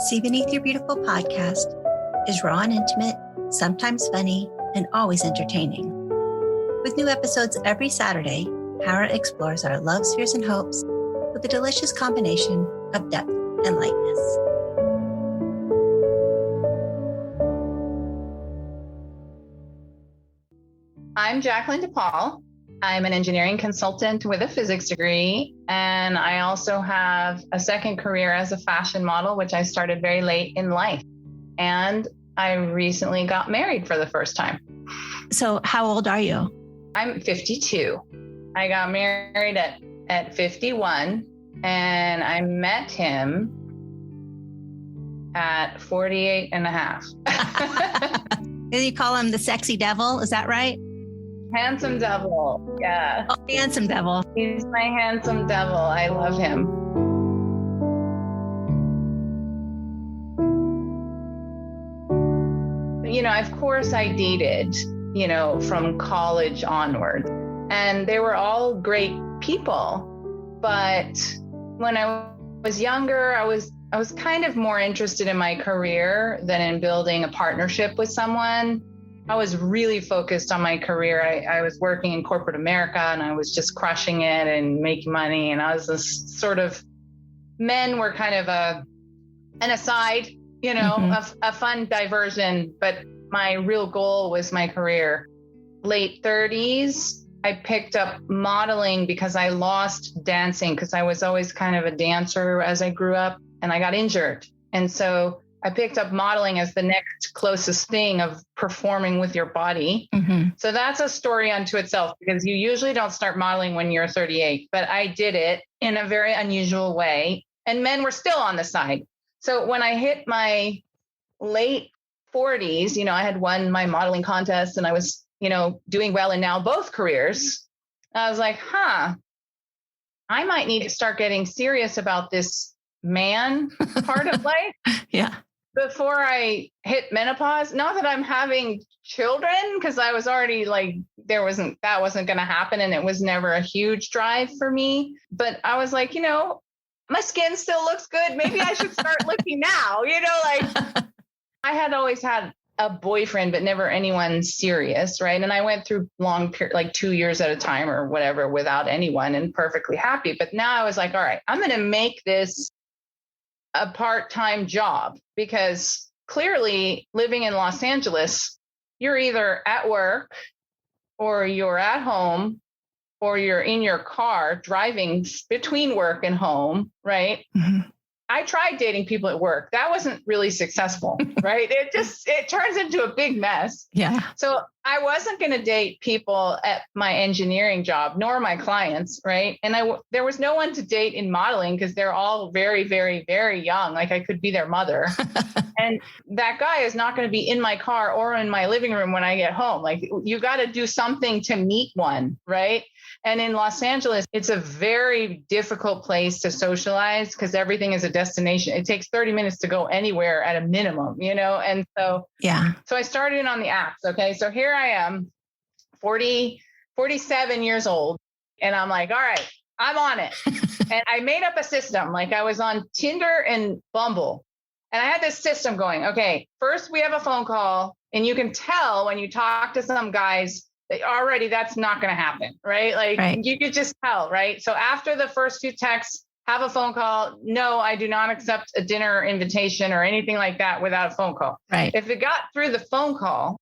See Beneath Your Beautiful podcast is raw and intimate, sometimes funny, and always entertaining. With new episodes every Saturday, Hara explores our loves, fears, and hopes with a delicious combination of depth and lightness. I'm Jacqueline Depaul. I'm an engineering consultant with a physics degree, and I also have a second career as a fashion model, which I started very late in life. And I recently got married for the first time. So how old are you? I'm 52. I got married at 51, and I met him at 48 and a half. You call him the sexy devil, is that right? Handsome devil, yeah. Oh, handsome devil. He's my handsome devil. I love him. Of course I dated, from college onward. And they were all great people. But when I was younger, I was kind of more interested in my career than in building a partnership with someone. I was really focused on my career. I was working in corporate America, and I was just crushing it and making money. And I was this sort of, men were kind of an aside, a fun diversion. But my real goal was my career. Late 30s, I picked up modeling because I lost dancing, because I was always kind of a dancer as I grew up, and I got injured. And so I picked up modeling as the next closest thing of performing with your body. Mm-hmm. So that's a story unto itself, because you usually don't start modeling when you're 38, but I did it in a very unusual way. And men were still on the side. So when I hit my late 40s, I had won my modeling contest, and I was, doing well in now both careers. I was like, I might need to start getting serious about this man part of life. Yeah. Before I hit menopause. Not that I'm having children, because I was already that wasn't going to happen, and it was never a huge drive for me. But I was like, my skin still looks good. Maybe I should start looking now. I had always had a boyfriend, but never anyone serious, right? And I went through long period, 2 years at a time or whatever, without anyone, and perfectly happy. But now I was like, all right, I'm going to make this a part-time job, because clearly living in Los Angeles, you're either at work or you're at home or you're in your car driving between work and home, right? Mm-hmm. I tried dating people at work. That wasn't really successful, right? It turns into a big mess. Yeah. So I wasn't going to date people at my engineering job, nor my clients, right? And there was no one to date in modeling, because they're all very, very, very young. Like, I could be their mother. And that guy is not going to be in my car or in my living room when I get home. Like, you got to do something to meet one, right? And in Los Angeles, it's a very difficult place to socialize, because everything is a destination. It takes 30 minutes to go anywhere at a minimum, And so, yeah. So I started on the apps. Okay. So here I am, 47 years old. And I'm like, all right, I'm on it. And I made up a system. Like, I was on Tinder and Bumble. And I had this system going. Okay, first we have a phone call, and you can tell when you talk to some guys, already that's not going to happen, right? Right. You could just tell, right? So after the first few texts, have a phone call. No, I do not accept a dinner invitation or anything like that without a phone call. Right. If it got through the phone call,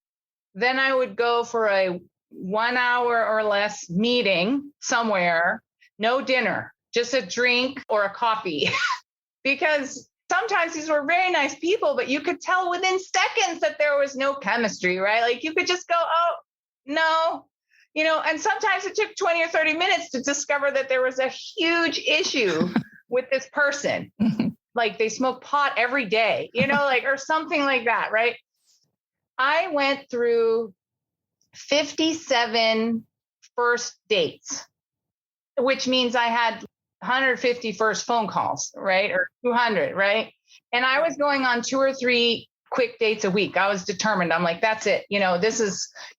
then I would go for a 1 hour or less meeting somewhere, no dinner, just a drink or a coffee. Because sometimes these were very nice people, but you could tell within seconds that there was no chemistry, right? Like, you could just go, oh, no, and sometimes it took 20 or 30 minutes to discover that there was a huge issue with this person. Like, they smoke pot every day, or something like that, right? I went through 57 first dates, which means I had 150 first phone calls, right? Or 200, right? And I was going on 2 or 3 quick dates a week. I was determined. I'm like, that's it. You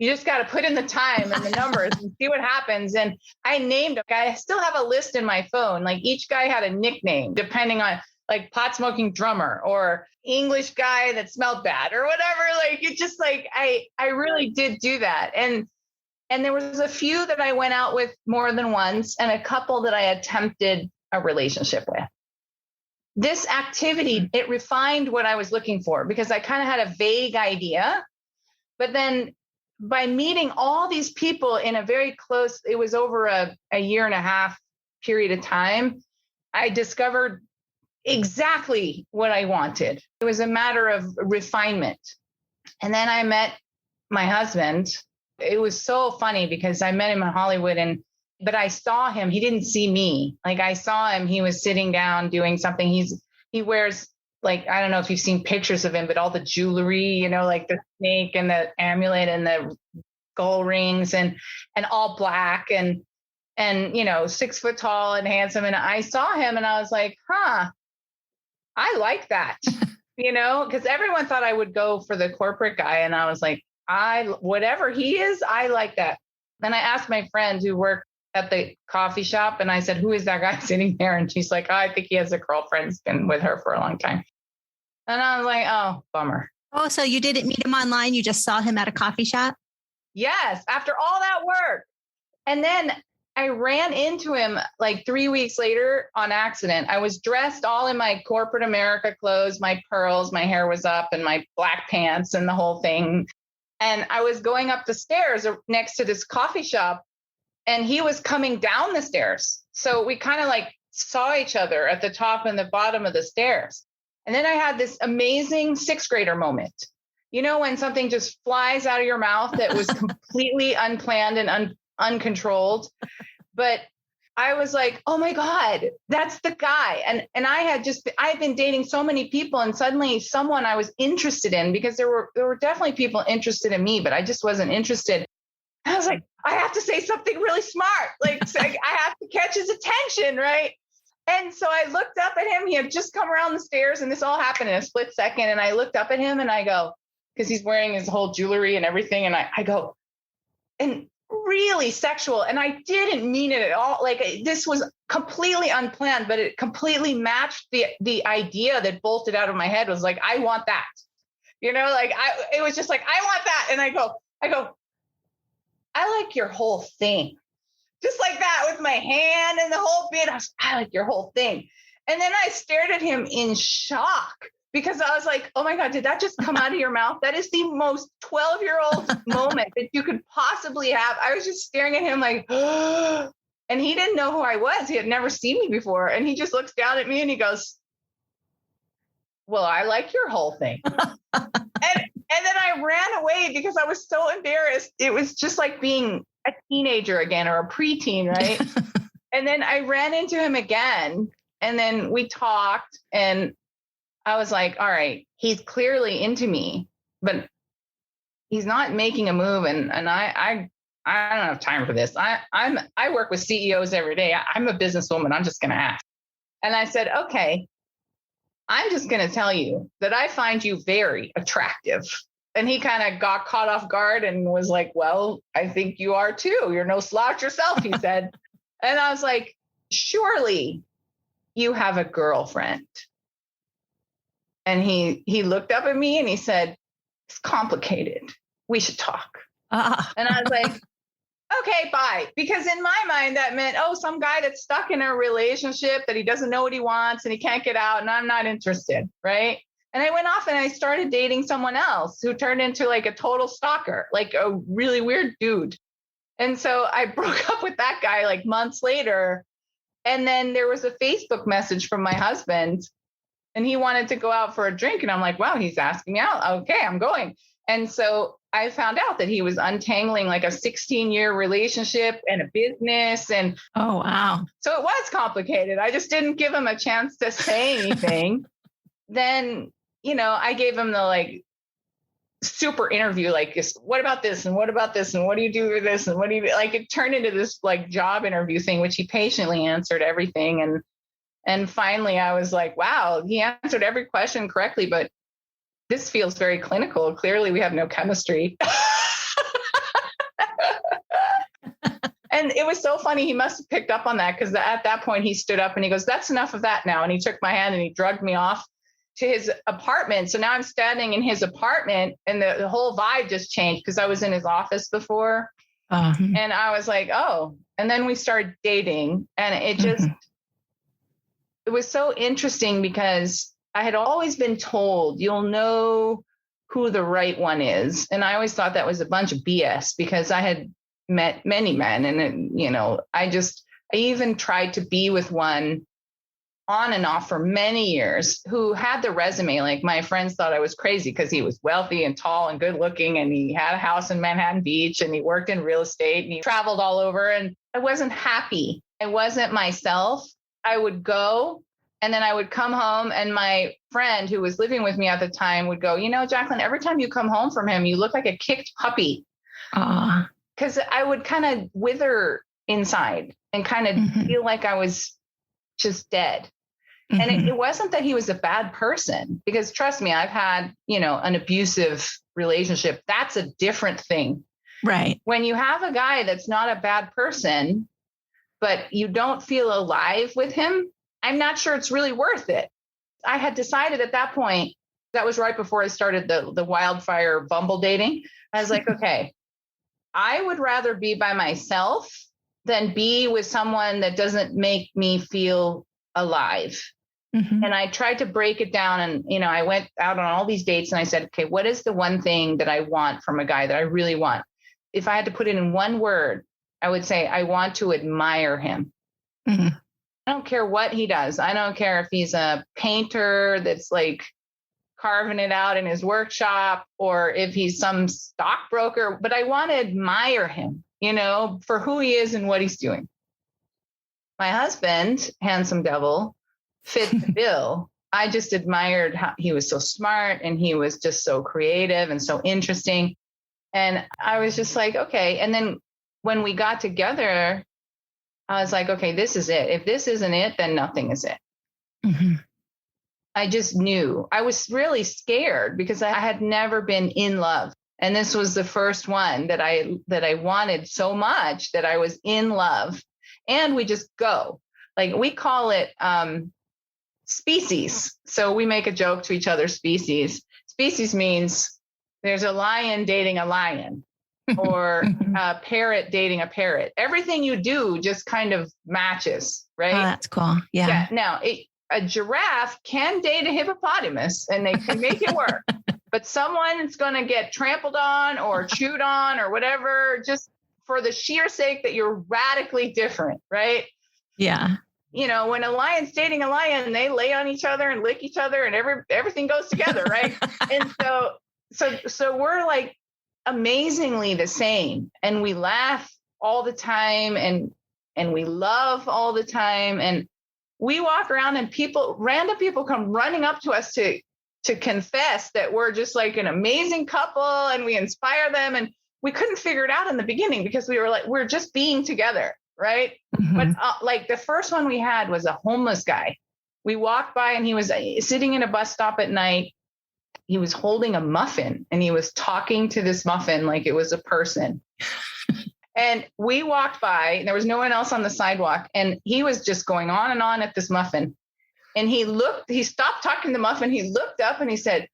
just got to put in the time and the numbers and see what happens. And I named a guy. I still have a list in my phone. Like, each guy had a nickname depending on like pot smoking drummer or English guy that smelled bad or whatever. Like it just like, I really did do that. And there was a few that I went out with more than once and a couple that I attempted a relationship with. This activity, it refined what I was looking for because I kind of had a vague idea. But then by meeting all these people in a very close, it was over a year and a half period of time, I discovered exactly what I wanted. It was a matter of refinement. And then I met my husband. It was so funny because I met him in Hollywood but I saw him, he didn't see me. Like I saw him, he was sitting down doing something. He wears like, I don't know if you've seen pictures of him, but all the jewelry, like the snake and the amulet and the gold rings and all black and 6 foot tall and handsome. And I saw him and I was like, I like that, because everyone thought I would go for the corporate guy. And I was like, whatever he is, I like that. Then I asked my friend who worked at the coffee shop and I said, who is that guy sitting there? And she's like, I think he has a girlfriend, has been with her for a long time. And I was like, oh, bummer. Oh, so you didn't meet him online. You just saw him at a coffee shop? Yes. After all that work. And then I ran into him like 3 weeks later on accident. I was dressed all in my corporate America clothes, my pearls, my hair was up and my black pants and the whole thing. And I was going up the stairs next to this coffee shop and he was coming down the stairs. So we kind of like saw each other at the top and the bottom of the stairs. And then I had this amazing 6th grader moment. When something just flies out of your mouth that was completely unplanned and uncontrolled. But I was like, oh my God, that's the guy. And I had been dating so many people and suddenly someone I was interested in because there were definitely people interested in me, but I just wasn't interested. I was like, I have to say something really smart. Like I have to catch his attention. Right. And so I looked up at him. He had just come around the stairs and this all happened in a split second. And I looked up at him and I go, because he's wearing his whole jewelry and everything. And I go, and really sexual. And I didn't mean it at all. Like this was completely unplanned, but it completely matched the idea that bolted out of my head was like, I want that, it was just like, I want that. And I go, I like your whole thing. Just like that with my hand and the whole bit. I like your whole thing. And then I stared at him in shock because I was like, oh my God, did that just come out of your mouth? That is the most 12-year-old moment that you could possibly have. I was just staring at him like, and he didn't know who I was. He had never seen me before. And he just looks down at me and he goes, well, I like your whole thing. And then I ran away because I was so embarrassed. It was just like being a teenager again or a preteen, right? And then I ran into him again and then we talked and I was like, all right, he's clearly into me, but he's not making a move. And I don't have time for this. I work with CEOs every day. I'm a businesswoman. I'm just going to ask. And I said, okay, I'm just going to tell you that I find you very attractive. And he kind of got caught off guard and was like, well, I think you are too. You're no slouch yourself, he said. And I was like, surely you have a girlfriend. And he looked up at me and he said, it's complicated. We should talk. And I was like, okay, bye. Because in my mind, that meant, some guy that's stuck in a relationship that he doesn't know what he wants and he can't get out and I'm not interested. Right. And I went off and I started dating someone else who turned into like a total stalker, like a really weird dude. And so I broke up with that guy like months later. And then there was a Facebook message from my husband and he wanted to go out for a drink. And I'm like, wow, he's asking me out. Okay, I'm going. And so I found out that he was untangling like a 16-year relationship and a business. And oh, wow. So it was complicated. I just didn't give him a chance to say anything. Then, I gave him the like super interview, like, what about this? And what about this? And what do you do with this? And what do you like? It turned into this like job interview thing, which he patiently answered everything. And finally I was like, wow, he answered every question correctly, but this feels very clinical. Clearly we have no chemistry. And it was so funny. He must have picked up on that because at that point he stood up and he goes, that's enough of that now. And he took my hand and he drugged me off to his apartment. So now I'm standing in his apartment and the whole vibe just changed because I was in his office before. And I was like, oh, and then we started dating and it just, it was so interesting because I had always been told you'll know who the right one is. And I always thought that was a bunch of BS because I had met many men and, you know, I even tried to be with one on and off for many years who had the resume. Like my friends thought I was crazy because he was wealthy and tall and good looking. And he had a house in Manhattan Beach and he worked in real estate and he traveled all over. And I wasn't happy. I wasn't myself. I would go and then I would come home and my friend who was living with me at the time would go, you know, Jacqueline, every time you come home from him, you look like a kicked puppy. Because I would kind of wither inside and kind of feel like I was just dead. And it wasn't that he was a bad person, because trust me, I've had, you know, an abusive relationship. That's a different thing. Right. When you have a guy that's not a bad person, but you don't feel alive with him, I'm not sure it's really worth it. I had decided at that point, that was right before I started the wildfire Bumble dating. I was like, okay, I would rather be by myself than be with someone that doesn't make me feel alive. And I tried to break it down and, you know, I went out on all these dates and I said, okay, what is the one thing that I want from a guy that I really want? If I had to put it in one word, I would say, I want to admire him. I don't care what he does. I don't care if he's a painter that's like carving it out in his workshop or if he's some stockbroker, but I want to admire him, you know, for who he is and what he's doing. My husband, handsome devil, fit the bill. I just admired how he was so smart and he was just so creative and so interesting. And I was just like, okay. And then when we got together, I was like, okay, this is it. If this isn't it, then nothing is it. I just knew. I was really scared because I had never been in love. And this was the first one that I wanted so much that I was in love. And we just go. Like we call it species. So we make a joke to each other, species. Species means there's a lion dating a lion or a parrot dating a parrot. Everything you do just kind of matches, right? Oh, that's cool. Yeah. Now, a giraffe can date a hippopotamus and they can make it work. But someone's going to get trampled on or chewed on or whatever, just for the sheer sake that you're radically different, right? Yeah. You know, when a lion's dating a lion, they lay on each other and lick each other and everything goes together, right? And so we're like amazingly the same, and we laugh all the time and we love all the time, and we walk around and random people come running up to us to confess that we're just like an amazing couple and we inspire them. And we couldn't figure it out in the beginning because we were like, we're just being together. Right. But like the first one we had was a homeless guy. We walked by and he was sitting in a bus stop at night. He was holding a muffin and he was talking to this muffin like it was a person. And we walked by and there was no one else on the sidewalk. And he was just going on and on at this muffin. And he stopped talking to the muffin. He looked up and he said,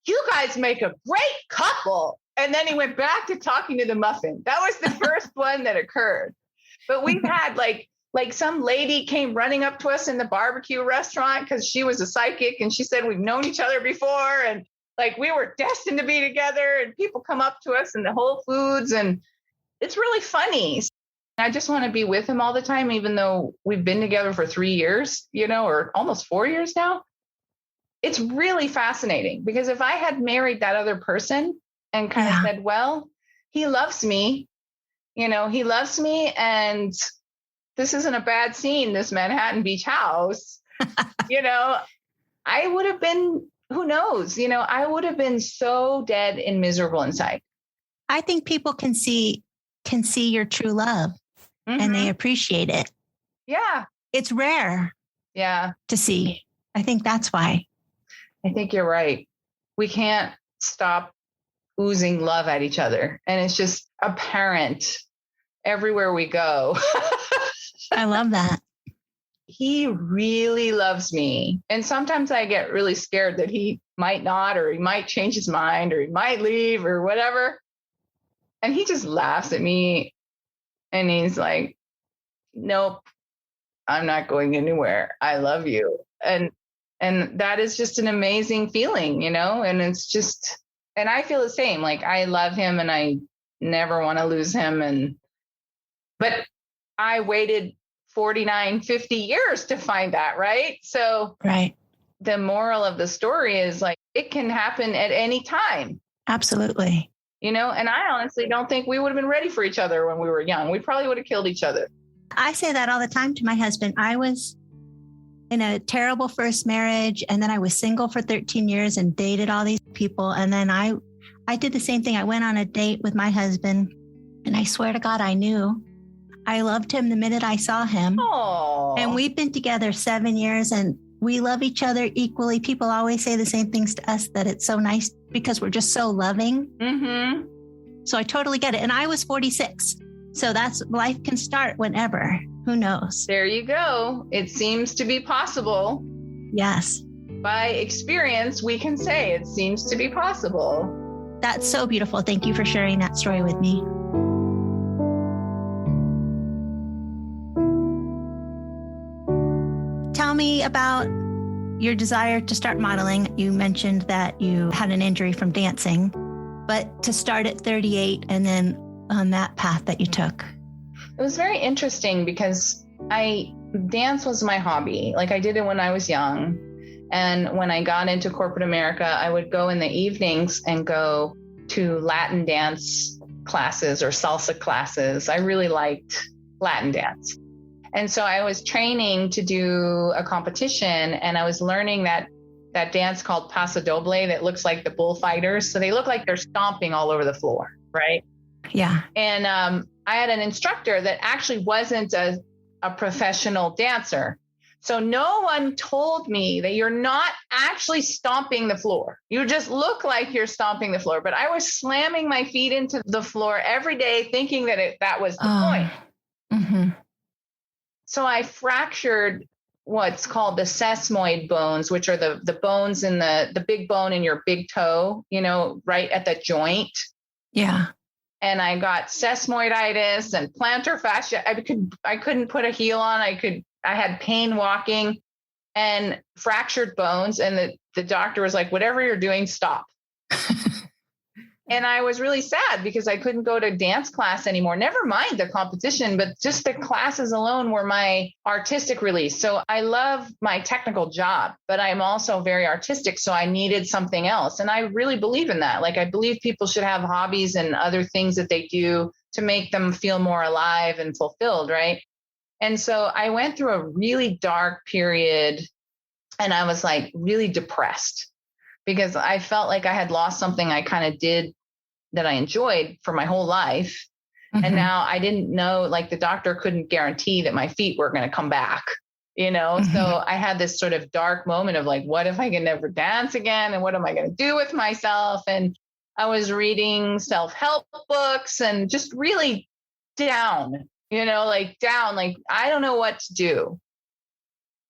"You guys make a great couple." And then he went back to talking to the muffin. That was the first one that occurred. But we've had like some lady came running up to us in the barbecue restaurant because she was a psychic and she said, we've known each other before. And like we were destined to be together, and people come up to us in the Whole Foods, and it's really funny. I just want to be with him all the time, even though we've been together for 3 years, you know, or almost 4 years now. It's really fascinating because if I had married that other person and kind of said, well, he loves me, you know, he loves me, and this isn't a bad scene, this Manhattan Beach house, you know, I would have been, who knows, you know, I would have been so dead and miserable inside. I think people can see your true love and they appreciate it. Yeah. It's rare. Yeah. To see. I think that's why. I think you're right. We can't stop oozing love at each other. And it's just apparent. everywhere we go. I love that. He really loves me. And sometimes I get really scared that he might not, or he might change his mind, or he might leave or whatever. And he just laughs at me and he's like, nope, I'm not going anywhere. I love you. And that is just an amazing feeling, and it's just, and I feel the same. Like I love him and I never want to lose him. But I waited 49, 50 years to find that. Right. So right. The moral of the story is like, it can happen at any time. Absolutely. And I honestly don't think we would have been ready for each other when we were young. We probably would have killed each other. I say that all the time to my husband. I was in a terrible first marriage, and then I was single for 13 years and dated all these people. And then I did the same thing. I went on a date with my husband, and I swear to God, I knew I loved him the minute I saw him. Aww. And we've been together 7 years, and we love each other equally. People always say the same things to us, that it's so nice because we're just so loving. Mm-hmm. So I totally get it. And I was 46. So that's, life can start whenever. Who knows? There you go. It seems to be possible. Yes. By experience, we can say it seems to be possible. That's so beautiful. Thank you for sharing that story with me. Tell me about your desire to start modeling. You mentioned that you had an injury from dancing, but to start at 38 and then on that path that you took. It was very interesting because dance was my hobby. Like I did it when I was young. And when I got into corporate America, I would go in the evenings and go to Latin dance classes or salsa classes. I really liked Latin dance. And so I was training to do a competition, and I was learning that dance called Paso Doble that looks like the bullfighters. So they look like they're stomping all over the floor, right? Yeah. And I had an instructor that actually wasn't a professional dancer. So no one told me that you're not actually stomping the floor. You just look like you're stomping the floor. But I was slamming my feet into the floor every day thinking that was the point. Mm-hmm. So I fractured what's called the sesamoid bones, which are the bones in the big bone in your big toe, right at the joint. Yeah. And I got sesamoiditis and plantar fascia. I couldn't put a heel on. I had pain walking and fractured bones. And the doctor was like, whatever you're doing, stop. And I was really sad because I couldn't go to dance class anymore. Never mind the competition, but just the classes alone were my artistic release. So I love my technical job, but I'm also very artistic. So I needed something else. And I really believe in that. Like I believe people should have hobbies and other things that they do to make them feel more alive and fulfilled, right? And so I went through a really dark period and I was like really depressed because I felt like I had lost something I kind of did that I enjoyed for my whole life. Mm-hmm. And now I didn't know, like the doctor couldn't guarantee that my feet were going to come back, Mm-hmm. So I had this sort of dark moment of like, what if I can never dance again? And what am I going to do with myself? And I was reading self-help books and just really down, like I don't know what to do.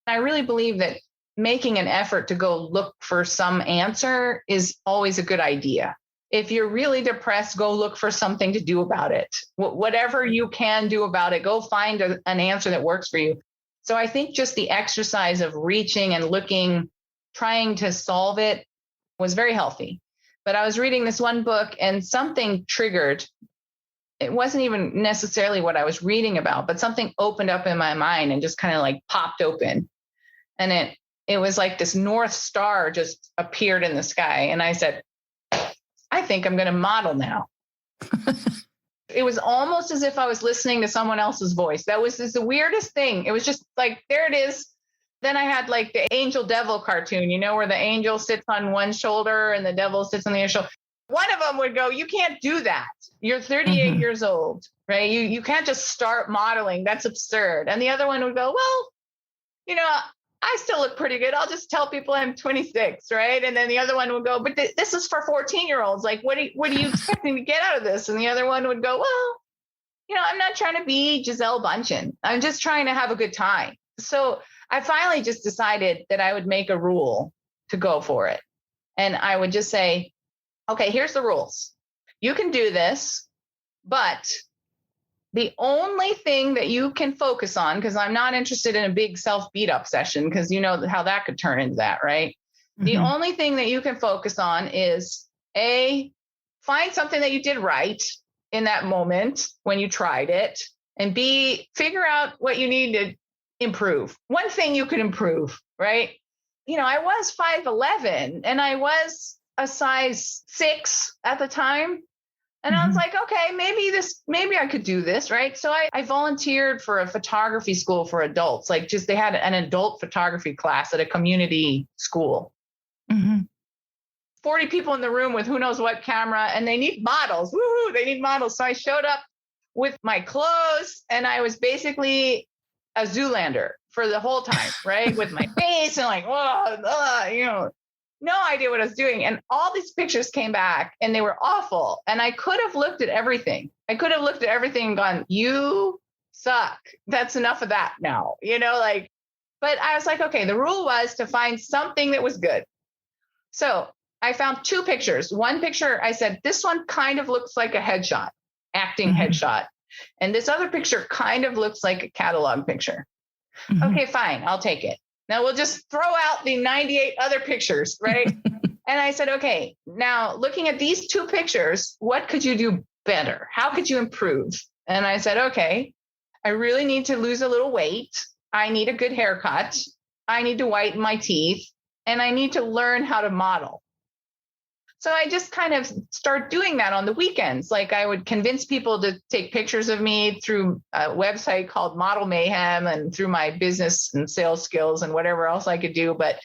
I really believe that making an effort to go look for some answer is always a good idea. If you're really depressed, go look for something to do about it. Whatever you can do about it, go find an answer that works for you. So I think just the exercise of reaching and looking, trying to solve it was very healthy. But I was reading this one book and something triggered. It wasn't even necessarily what I was reading about, but something opened up in my mind and just kind of like popped open. And it was like this North Star just appeared in the sky. And I said, I think I'm going to model now. It was almost as if I was listening to someone else's voice. That was just the weirdest thing. It was just like, there it is. Then I had like the angel devil cartoon, where the angel sits on one shoulder and the devil sits on the other shoulder. One of them would go, you can't do that. You're 38 mm-hmm. years old, right? You can't just start modeling. That's absurd. And the other one would go, well, I still look pretty good. I'll just tell people I'm 26, right? And then the other one would go, but this is for 14-year-olds. Like, what are you expecting to get out of this? And the other one would go, well, I'm not trying to be Gisele Bündchen. I'm just trying to have a good time. So I finally just decided that I would make a rule to go for it. And I would just say, okay, here's the rules. You can do this, but the only thing that you can focus on, because I'm not interested in a big self beat up session, because you know how that could turn into that, right? Mm-hmm. The only thing that you can focus on is A, find something that you did right in that moment when you tried it, and B, figure out what you need to improve. One thing you could improve, right? I was 5'11" and I was a size 6 at the time. And I was like, okay, maybe I could do this, right? So I volunteered for a photography school for adults. Like they had an adult photography class at a community school. 40 people in the room with who knows what camera, and they need models. Woohoo, they need models. So I showed up with my clothes and I was basically a Zoolander for the whole time, right? With my face and like, no idea what I was doing. And all these pictures came back and they were awful. And I could have looked at everything. I could have looked at everything and gone, you suck. That's enough of that now, but I was like, okay, the rule was to find something that was good. So I found 2 pictures. One picture, I said, this one kind of looks like a headshot, acting headshot. And this other picture kind of looks like a catalog picture. Okay, fine. I'll take it. Now we'll just throw out the 98 other pictures, right? And I said, okay, now looking at these 2 pictures, what could you do better? How could you improve? And I said, okay, I really need to lose a little weight. I need a good haircut. I need to whiten my teeth, and I need to learn how to model. So I just kind of start doing that on the weekends. Like I would convince people to take pictures of me through a website called Model Mayhem and through my business and sales skills and whatever else I could do. But,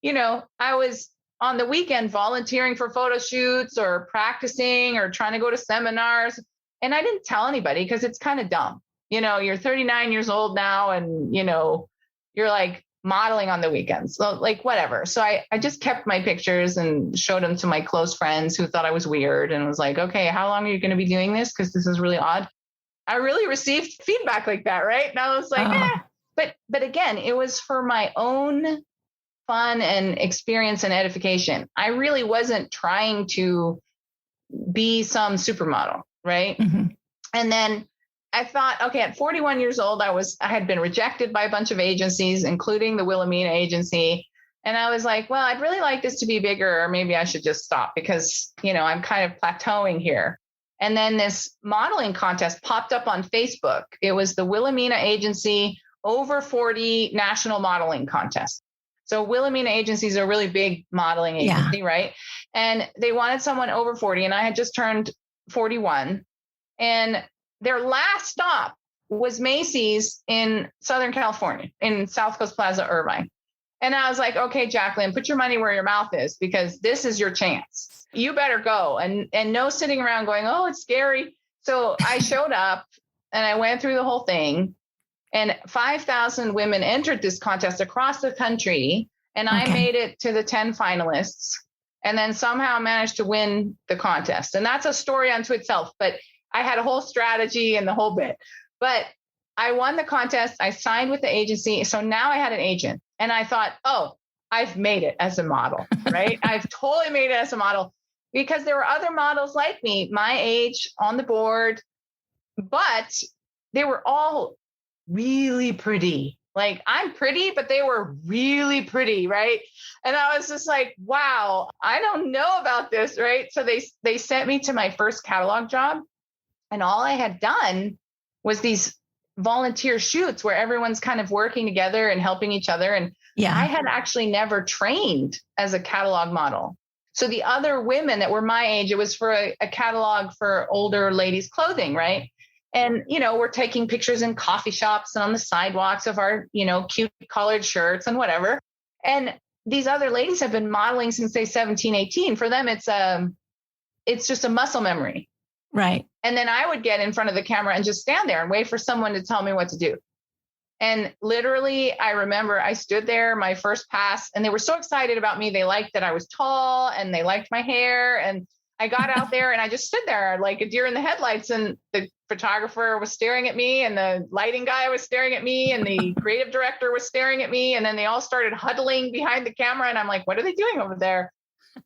I was on the weekend volunteering for photo shoots or practicing or trying to go to seminars. And I didn't tell anybody because it's kind of dumb. You're 39 years old now and, you're like, modeling on the weekends. So like whatever. So I just kept my pictures and showed them to my close friends who thought I was weird and was like, okay, how long are you going to be doing this? Because this is really odd. I really received feedback like that. Right. And I was like, but again, it was for my own fun and experience and edification. I really wasn't trying to be some supermodel. Right. And then I thought, okay, at 41 years old, I had been rejected by a bunch of agencies, including the Wilhelmina agency. And I was like, well, I'd really like this to be bigger, or maybe I should just stop because, I'm kind of plateauing here. And then this modeling contest popped up on Facebook. It was the Wilhelmina agency over 40 national modeling contest. So Wilhelmina agency is a really big modeling agency, right? And they wanted someone over 40, and I had just turned 41. And their last stop was Macy's in Southern California, in South Coast Plaza, Irvine. And I was like, okay, Jacqueline, put your money where your mouth is, because this is your chance. You better go. And no sitting around going, oh, it's scary. So I showed up and I went through the whole thing, and 5,000 women entered this contest across the country. And I made it to the 10 finalists and then somehow managed to win the contest. And that's a story unto itself, but I had a whole strategy and the whole bit, but I won the contest. I signed with the agency. So now I had an agent, and I thought, oh, I've made it as a model, right? I've totally made it as a model, because there were other models like me, my age, on the board, but they were all really pretty. Like, I'm pretty, but they were really pretty, right? And I was just like, wow, I don't know about this, right? So they sent me to my first catalog job. And all I had done was these volunteer shoots where everyone's kind of working together and helping each other. And I had actually never trained as a catalog model. So the other women that were my age, it was for a catalog for older ladies' clothing, right? And, we're taking pictures in coffee shops and on the sidewalks of our, cute colored shirts and whatever. And these other ladies have been modeling since they're 17, 18. For them, it's just a muscle memory. Right. And then I would get in front of the camera and just stand there and wait for someone to tell me what to do. And literally, I remember I stood there, my first pass, and they were so excited about me. They liked that I was tall and they liked my hair. And I got out there and I just stood there like a deer in the headlights, and the photographer was staring at me, and the lighting guy was staring at me, and the creative director was staring at me. And then they all started huddling behind the camera. And I'm like, what are they doing over there?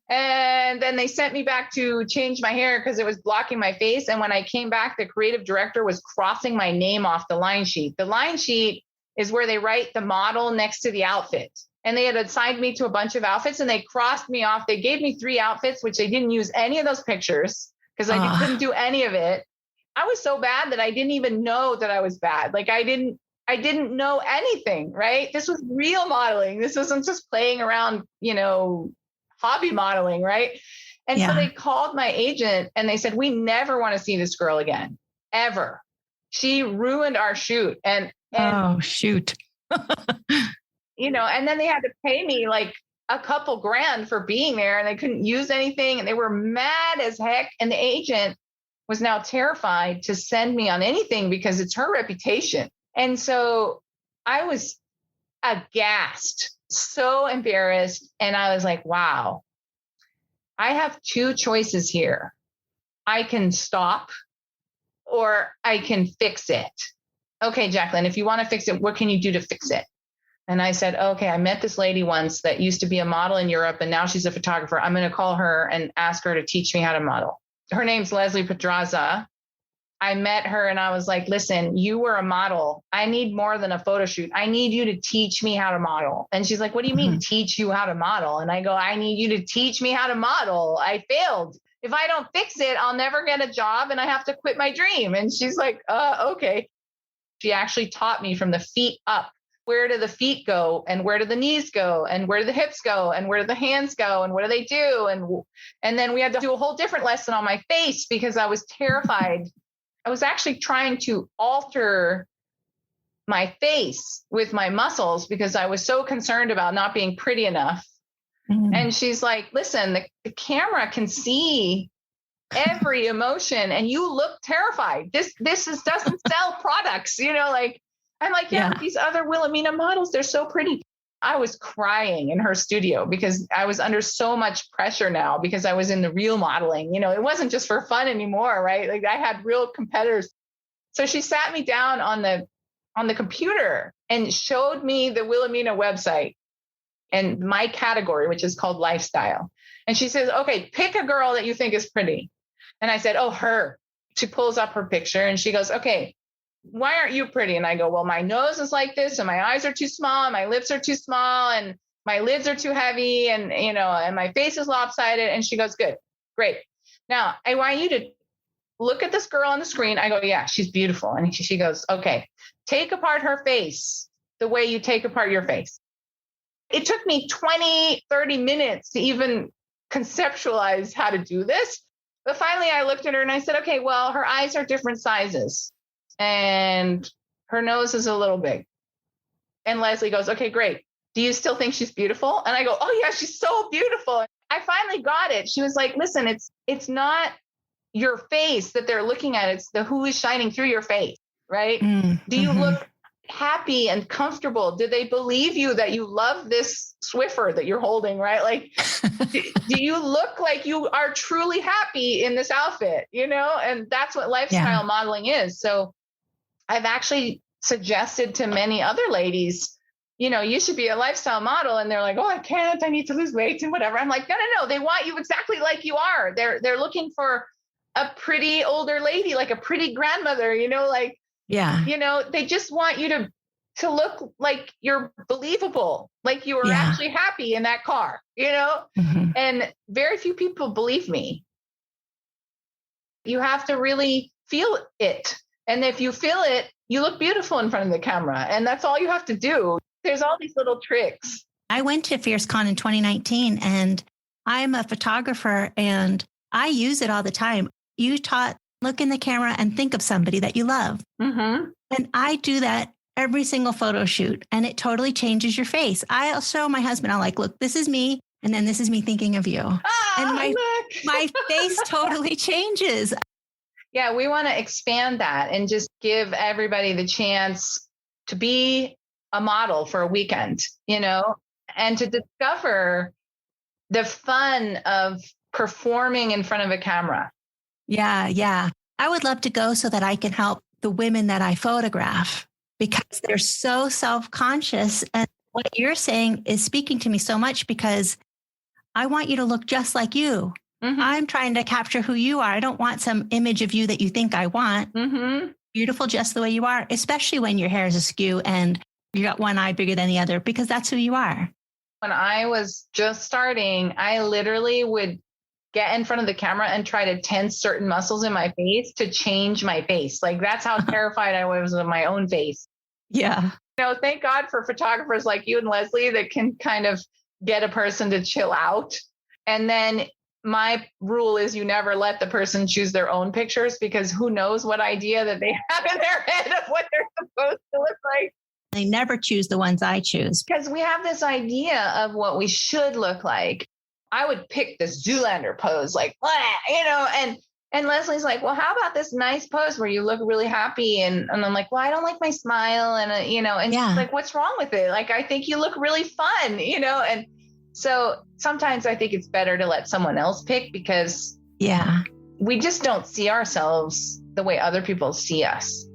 And then they sent me back to change my hair because it was blocking my face. And when I came back, the creative director was crossing my name off the line sheet. The line sheet is where they write the model next to the outfit. And they had assigned me to a bunch of outfits, and they crossed me off. They gave me 3 outfits, which they didn't use any of those pictures because I couldn't do any of it. I was so bad that I didn't even know that I was bad. Like I didn't know anything, right? This was real modeling. This wasn't just playing around, hobby modeling, right? And so they called my agent and they said, we never want to see this girl again, ever. She ruined our shoot. And oh, shoot. And then they had to pay me like a couple grand for being there, and they couldn't use anything, and they were mad as heck. And the agent was now terrified to send me on anything because it's her reputation. And so I was aghast, so embarrassed. And I was like, wow, I have 2 choices here. I can stop or I can fix it. Okay, Jacqueline, if you want to fix it, what can you do to fix it? And I said, okay, I met this lady once that used to be a model in Europe, and now she's a photographer. I'm going to call her and ask her to teach me how to model. Her name's Leslie Pedraza. I met her and I was like, listen, you were a model. I need more than a photo shoot. I need you to teach me how to model. And she's like, what do you mean teach you how to model? And I go, I need you to teach me how to model. I failed. If I don't fix it, I'll never get a job and I have to quit my dream. And she's like, okay. She actually taught me from the feet up. Where do the feet go, and where do the knees go, and where do the hips go, and where do the hands go, and what do they do? And then we had to do a whole different lesson on my face because I was terrified. I was actually trying to alter my face with my muscles because I was so concerned about not being pretty enough. Mm-hmm. And she's like, listen, the camera can see every emotion and you look terrified. This doesn't sell products, I'm like, yeah. These other Wilhelmina models, they're so pretty. I was crying in her studio because I was under so much pressure now because I was in the real modeling. It wasn't just for fun anymore, right? Like I had real competitors. So she sat me down on the computer and showed me the Wilhelmina website and my category, which is called lifestyle. And she says, okay, pick a girl that you think is pretty. And I said, oh, her. She pulls up her picture and she goes, okay, why aren't you pretty? And I go, well, my nose is like this and my eyes are too small and my lips are too small and my lids are too heavy and, and my face is lopsided. And she goes, good, great. Now I want you to look at this girl on the screen. I go, yeah, she's beautiful. And she goes, okay, take apart her face the way you take apart your face. It took me 20, 30 minutes to even conceptualize how to do this. But finally I looked at her and I said, okay, well, her eyes are different sizes. And her nose is a little big. And Leslie goes, okay, great. Do you still think she's beautiful? And I go, oh yeah, she's so beautiful. I finally got it. She was like, listen, it's not your face that they're looking at. It's the who is shining through your face, right? Mm-hmm. Do you look happy and comfortable? Do they believe you that you love this Swiffer that you're holding, right? Like, do you look like you are truly happy in this outfit, And that's what lifestyle modeling is. So I've actually suggested to many other ladies, you should be a lifestyle model. And they're like, oh, I can't, I need to lose weight and whatever. I'm like, no. They want you exactly like you are. They're looking for a pretty older lady, like a pretty grandmother, they just want you to look like you're believable, like you were actually happy in that car, mm-hmm. And very few people believe me. You have to really feel it. And if you feel it, you look beautiful in front of the camera. And that's all you have to do. There's all these little tricks. I went to FierceCon in 2019 and I'm a photographer and I use it all the time. You taught, look in the camera and think of somebody that you love. Mm-hmm. And I do that every single photo shoot and it totally changes your face. I'll show my husband, I'm like, look, this is me. And then this is me thinking of you. And my face totally changes. Yeah, we want to expand that and just give everybody the chance to be a model for a weekend, and to discover the fun of performing in front of a camera. Yeah. Yeah. I would love to go so that I can help the women that I photograph because they're so self-conscious. And what you're saying is speaking to me so much because I want you to look just like you. Mm-hmm. I'm trying to capture who you are. I don't want some image of you that you think I want. Mm-hmm. Beautiful just the way you are, especially when your hair is askew and you got one eye bigger than the other, because that's who you are. When I was just starting, I literally would get in front of the camera and try to tense certain muscles in my face to change my face. Like that's how terrified I was of my own face. Yeah. Thank God for photographers like you and Leslie that can kind of get a person to chill out. And then my rule is you never let the person choose their own pictures because who knows what idea that they have in their head of what they're supposed to look like. They never choose the ones I choose. Because we have this idea of what we should look like. I would pick this Zoolander pose, like, and Leslie's like, well, how about this nice pose where you look really happy? And I'm like, well, I don't like my smile. And, and she's like, what's wrong with it? Like, I think you look really fun, and so sometimes I think it's better to let someone else pick because we just don't see ourselves the way other people see us.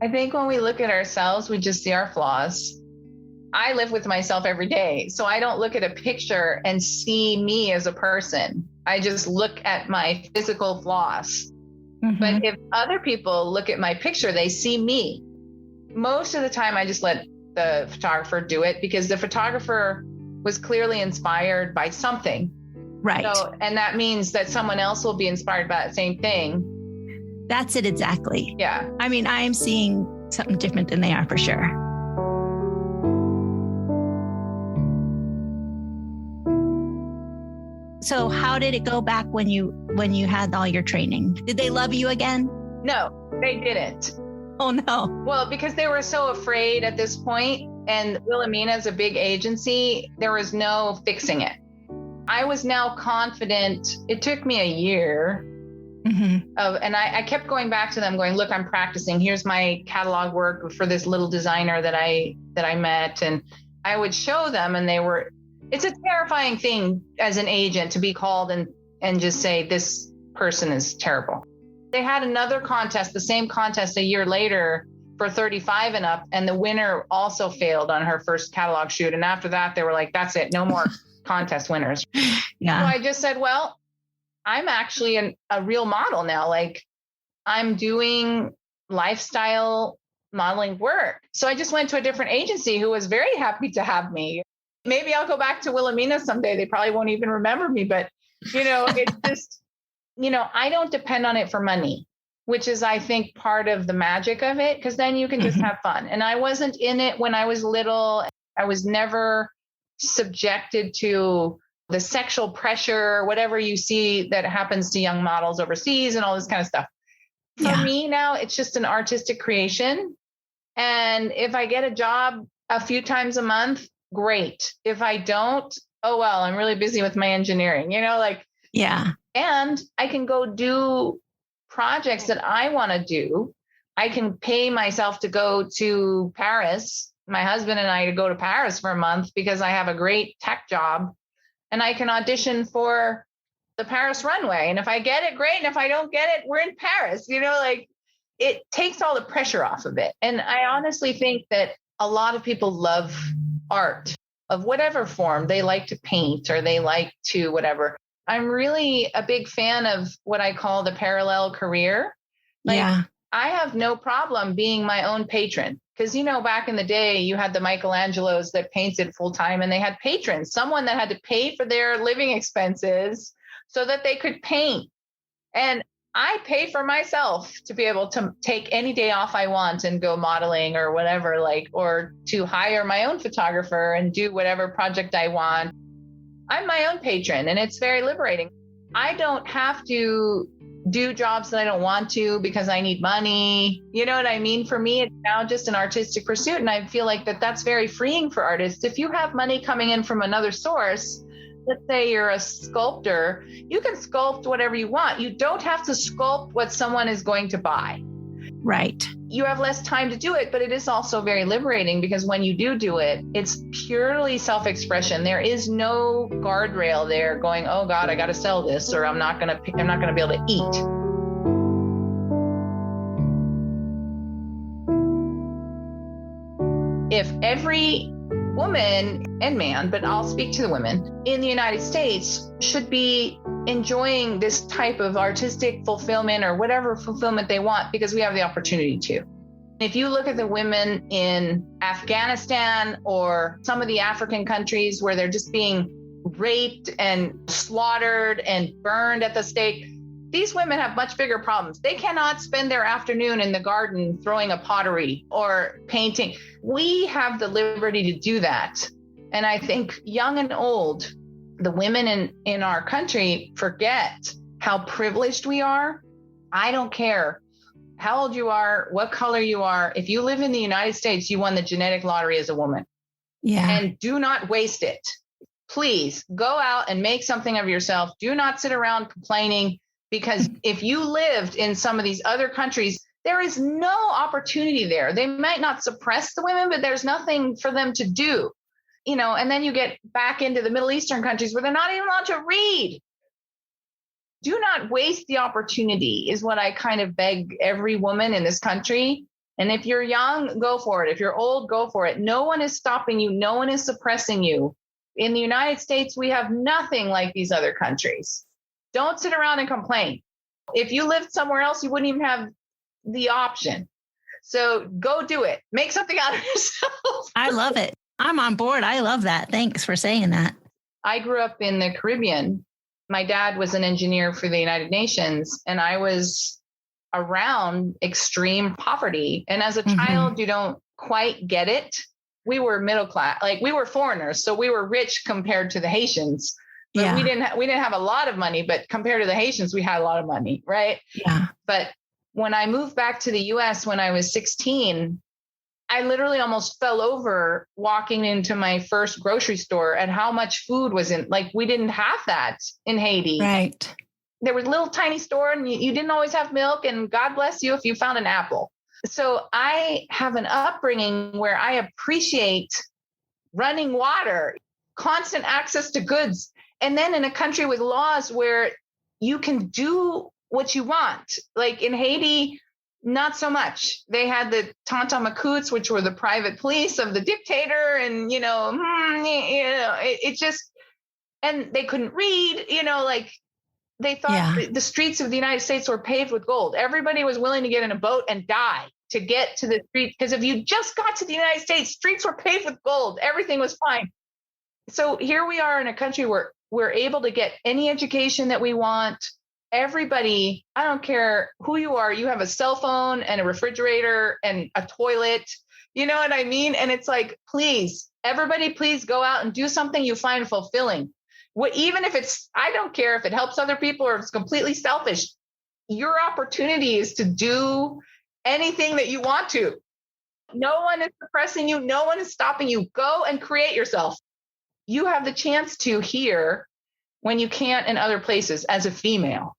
I think when we look at ourselves, we just see our flaws. I live with myself every day, so I don't look at a picture and see me as a person. I just look at my physical flaws. Mm-hmm. But if other people look at my picture, they see me. Most of the time, I just let the photographer do it because the photographer was clearly inspired by something. Right. So, and that means that someone else will be inspired by that same thing. That's it exactly. Yeah. I mean, I am seeing something different than they are for sure. So how did it go back when you had all your training? Did they love you again? No, they didn't. Oh, no. Well, because they were so afraid at this point, and Wilhelmina is a big agency, there was no fixing it. I was now confident. It took me a year. Mm-hmm. And I kept going back to them going, look, I'm practicing. Here's my catalog work for this little designer that I met. And I would show them and it's a terrifying thing as an agent to be called and just say, this person is terrible. They had another contest, the same contest a year later for 35 and up. And the winner also failed on her first catalog shoot. And after that, they were like, that's it. No more contest winners. Yeah. So I just said, well, I'm actually a real model now. Like I'm doing lifestyle modeling work. So I just went to a different agency who was very happy to have me. Maybe I'll go back to Wilhelmina someday. They probably won't even remember me, but it's just, I don't depend on it for money, which is, I think, part of the magic of it. Cause then you can just have fun. And I wasn't in it when I was little. I was never subjected to the sexual pressure, whatever you see that happens to young models overseas and all this kind of stuff. For me now, it's just an artistic creation. And if I get a job a few times a month, great. If I don't, oh, well, I'm really busy with my engineering, and I can go do projects that I want to do. I can pay myself to go to Paris, my husband and I to go to Paris for a month because I have a great tech job and I can audition for the Paris runway. And if I get it, great. And if I don't get it, we're in Paris, it takes all the pressure off of it. And I honestly think that a lot of people love art of whatever form. They like to paint or they like to whatever. I'm really a big fan of what I call the parallel career. I have no problem being my own patron because, back in the day, you had the Michelangelos that painted full time and they had patrons, someone that had to pay for their living expenses so that they could paint. And I pay for myself to be able to take any day off I want and go modeling or whatever, or to hire my own photographer and do whatever project I want. I'm my own patron and it's very liberating. I don't have to do jobs that I don't want to because I need money. You know what I mean? For me, it's now just an artistic pursuit. And I feel like that's very freeing for artists. If you have money coming in from another source, let's say you're a sculptor, you can sculpt whatever you want. You don't have to sculpt what someone is going to buy. Right. You have less time to do it, but it is also very liberating because when you do it, it's purely self-expression. There is no guardrail there going, oh God, I got to sell this, or I'm not going to be able to eat. If every woman and man, but I'll speak to the women in the United States, should be enjoying this type of artistic fulfillment or whatever fulfillment they want because we have the opportunity to. If you look at the women in Afghanistan or some of the African countries where they're just being raped and slaughtered and burned at the stake, these women have much bigger problems. They cannot spend their afternoon in the garden throwing a pottery or painting. We have the liberty to do that. And I think young and old, the women in our country forget how privileged we are. I don't care how old you are, what color you are. If you live in the United States, you won the genetic lottery as a woman. Yeah. And do not waste it. Please go out and make something of yourself. Do not sit around complaining, because if you lived in some of these other countries, there is no opportunity there. They might not suppress the women, but there's nothing for them to do. And then you get back into the Middle Eastern countries where they're not even allowed to read. Do not waste the opportunity is what I kind of beg every woman in this country. And if you're young, go for it. If you're old, go for it. No one is stopping you. No one is suppressing you. In the United States, we have nothing like these other countries. Don't sit around and complain. If you lived somewhere else, you wouldn't even have the option. So go do it. Make something out of yourself. I love it. I'm on board. I love that. Thanks for saying that. I grew up in the Caribbean. My dad was an engineer for the United Nations, and I was around extreme poverty. And as a child, you don't quite get it. We were middle class, like we were foreigners. So we were rich compared to the Haitians. But we didn't have a lot of money, but compared to the Haitians, we had a lot of money, right? Yeah. But when I moved back to the US when I was 16, I literally almost fell over walking into my first grocery store at how much food was in. Like, we didn't have that in Haiti. Right. There was a little tiny store and you didn't always have milk, and God bless you if you found an apple. So I have an upbringing where I appreciate running water, constant access to goods. And then in a country with laws where you can do what you want, like in Haiti, not so much. They had the Tantamacoots, which were the private police of the dictator. And, it just, and they couldn't read, like they thought the streets of the United States were paved with gold. Everybody was willing to get in a boat and die to get to the street. Because if you just got to the United States, streets were paved with gold. Everything was fine. So here we are in a country where we're able to get any education that we want. Everybody, I don't care who you are, you have a cell phone and a refrigerator and a toilet. You know what I mean? And it's like, please, everybody, please go out and do something you find fulfilling. Even if I don't care if it helps other people or if it's completely selfish. Your opportunity is to do anything that you want to. No one is suppressing you. No one is stopping you. Go and create yourself. You have the chance to here when you can't in other places as a female.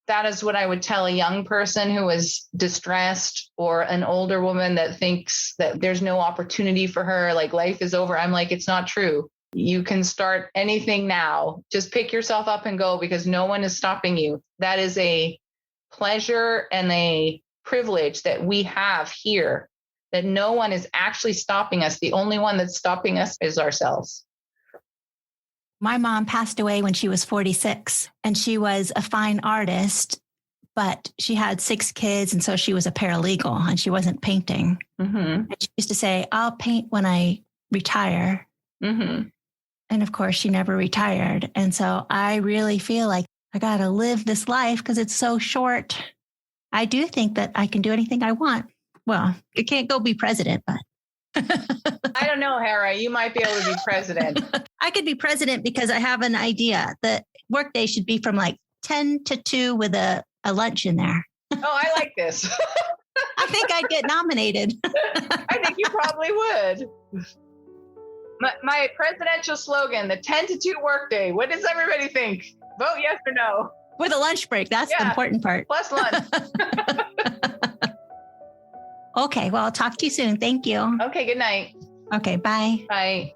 That is what I would tell a young person who is distressed, or an older woman that thinks that there's no opportunity for her, like life is over. I'm like, it's not true. You can start anything now. Just pick yourself up and go, because no one is stopping you. That is a pleasure and a privilege that we have here, that no one is actually stopping us. The only one that's stopping us is ourselves. My mom passed away when she was 46, and she was a fine artist, but she had 6 kids. And so she was a paralegal and she wasn't painting. And she used to say, I'll paint when I retire. And of course, she never retired. And so I really feel like I got to live this life because it's so short. I do think that I can do anything I want. Well, I can't go be president, but. I don't know, Hera. You might be able to be president. I could be president because I have an idea. The workday should be from like 10 to 2 with a lunch in there. Oh, I like this. I think I'd get nominated. I think you probably would. My presidential slogan, the 10 to 2 workday. What does everybody think? Vote yes or no. With a lunch break. That's the important part. Plus lunch. Okay. Well, I'll talk to you soon. Thank you. Okay, good night. Okay. Bye. Bye.